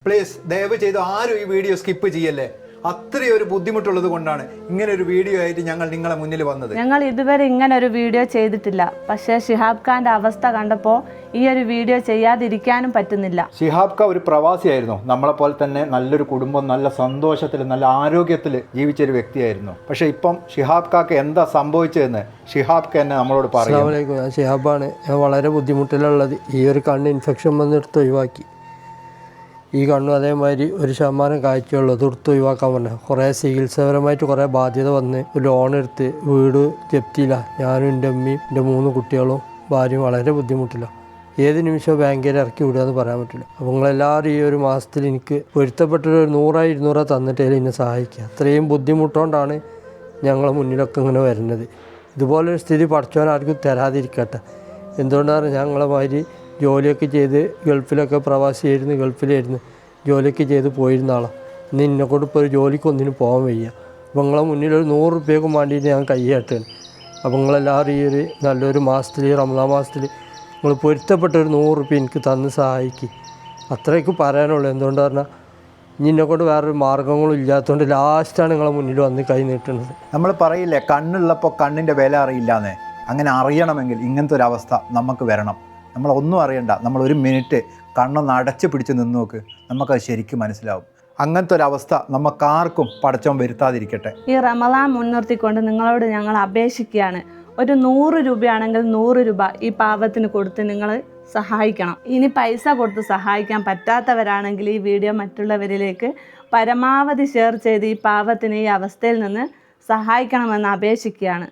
Please ദയവ് ചെയ്ത് ആരും ഈ വീഡിയോ സ്കിപ്പ് ചെയ്യല്ലേ. അത്രയൊരു ബുദ്ധിമുട്ടുള്ളത് കൊണ്ടാണ് ഇങ്ങനെ ഒരു വീഡിയോ ആയിട്ട് ഞങ്ങൾ നിങ്ങളെ മുന്നിൽ വന്നത്. ഞങ്ങൾ ഇതുവരെ ഇങ്ങനെ ഒരു വീഡിയോ ചെയ്തിട്ടില്ല. പക്ഷേ ഷിഹാബ് ഖാന്റെ അവസ്ഥ കണ്ടപ്പോൾ ഈ ഒരു വീഡിയോ ചെയ്യാതിരിക്കാനും പറ്റുന്നില്ല. ഷിഹാബ് ഖാൻ ഒരു പ്രവാസിയായിരുന്നു. നമ്മളെപ്പോലെ തന്നെ നല്ലൊരു കുടുംബം, നല്ല സന്തോഷത്തിൽ, നല്ല ആരോഗ്യത്തിൽ ജീവിച്ചൊരു വ്യക്തിയായിരുന്നു. പക്ഷെ ഇപ്പം ഷിഹാബ് ഖാക്ക് എന്താ സംഭവിച്ചതെന്ന് ഷിഹാബ് ഖാൻ നമ്മളോട് പറഞ്ഞു. ഞാൻ ഷിഹാബാണ്. ഞാൻ വളരെ ബുദ്ധിമുട്ടിലുള്ളത്. ഈ ഒരു കണ്ണ് ഇൻഫെക്ഷൻ വന്നെടുത്ത് ഒഴിവാക്കി. ഈ കണ്ണും അതേമാതിരി 1% കാഴ്ചയുള്ളൂ. അതെടുത്ത് ഒഴിവാക്കാൻ പറഞ്ഞു. കുറേ ചികിത്സാപരമായിട്ട് കുറേ ബാധ്യത വന്ന് ലോൺ എടുത്ത് വീട് ജപ്തിയില്ല. ഞാനും എൻ്റെ അമ്മയും എൻ്റെ 3 കുട്ടികളും ഭാര്യയും വളരെ ബുദ്ധിമുട്ടില്ല. ഏത് നിമിഷവും ബാങ്കിൽ ഇറക്കി വിടുക എന്ന് പറയാൻ പറ്റില്ല. അപ്പോൾ നിങ്ങളെല്ലാവരും ഈ ഒരു മാസത്തിൽ എനിക്ക് പൊരുത്തപ്പെട്ടൊരു 100-200 തന്നിട്ട് എന്നെ സഹായിക്കുക. അത്രയും ബുദ്ധിമുട്ടുകൊണ്ടാണ് ഞങ്ങളെ മുന്നിലൊക്കെ ഇങ്ങനെ വരുന്നത്. ഇതുപോലൊരു സ്ഥിതി പഠിച്ചവൻ ആർക്കും തരാതിരിക്കട്ടെ. എന്തുകൊണ്ടാണ് ഞങ്ങളെ മാതിരി ജോലിയൊക്കെ ചെയ്ത് ഗൾഫിലൊക്കെ പ്രവാസിയായിരുന്നു, ഗൾഫിലായിരുന്നു ജോലിയൊക്കെ ചെയ്ത് പോയിരുന്ന ആളാണ്. ഇന്ന് എന്നെക്കൊണ്ട് ഇപ്പോൾ ഒരു ജോലിക്കൊന്നിനും പോകാൻ വയ്യ. അപ്പോൾ നിങ്ങളെ മുന്നിലൊരു 100 രൂപയ്ക്ക് വേണ്ടിയിട്ട് ഞാൻ കൈയാട്ടാണ്. അപ്പോൾ നിങ്ങളെല്ലാവരും ഈ ഒരു നല്ലൊരു മാസത്തിൽ, ഈ റമദാൻ മാസത്തിൽ നിങ്ങൾ പൊരുത്തപ്പെട്ട ഒരു 100 രൂപ എനിക്ക് തന്ന് സഹായിക്കും. അത്രയ്ക്ക് പറയാനുള്ളൂ. എന്തുകൊണ്ട് പറഞ്ഞാൽ ഇനി എന്നെക്കൊണ്ട് വേറൊരു മാർഗ്ഗങ്ങളും ഇല്ലാത്തതുകൊണ്ട് ലാസ്റ്റാണ് നിങ്ങളെ മുന്നിൽ വന്ന് കൈ നീട്ടുന്നത്. നമ്മൾ പറയില്ലേ, കണ്ണുള്ളപ്പോൾ കണ്ണിൻ്റെ വില അറിയില്ലാന്ന്. അങ്ങനെ അറിയണമെങ്കിൽ ഇങ്ങനത്തെ ഒരു അവസ്ഥ നമുക്ക് വരണം. നമ്മളൊന്നും അറിയണ്ട, നമ്മൾ 1 മിനിറ്റ് കണ്ണൊന്ന് അടച്ചു പിടിച്ച് നിന്ന് നോക്ക്, നമുക്കത് ശരിക്കും മനസ്സിലാവും. അങ്ങനത്തെ ഒരു അവസ്ഥ നമുക്കാർക്കും പടച്ചോൻ വരുത്താതിരിക്കട്ടെ. ഈ റമദാൻ മുൻനിർത്തിക്കൊണ്ട് നിങ്ങളോട് ഞങ്ങൾ അപേക്ഷിക്കുകയാണ്. ഒരു 100 രൂപയാണെങ്കിൽ 100 രൂപ ഈ പാവത്തിന് കൊടുത്ത് നിങ്ങൾ സഹായിക്കണം. ഇനി പൈസ കൊടുത്ത് സഹായിക്കാൻ പറ്റാത്തവരാണെങ്കിൽ ഈ വീഡിയോ മറ്റുള്ളവരിലേക്ക് പരമാവധി ഷെയർ ചെയ്ത് ഈ പാവത്തിന് ഈ അവസ്ഥയിൽ നിന്ന് സഹായിക്കണമെന്ന് അപേക്ഷിക്കുകയാണ്.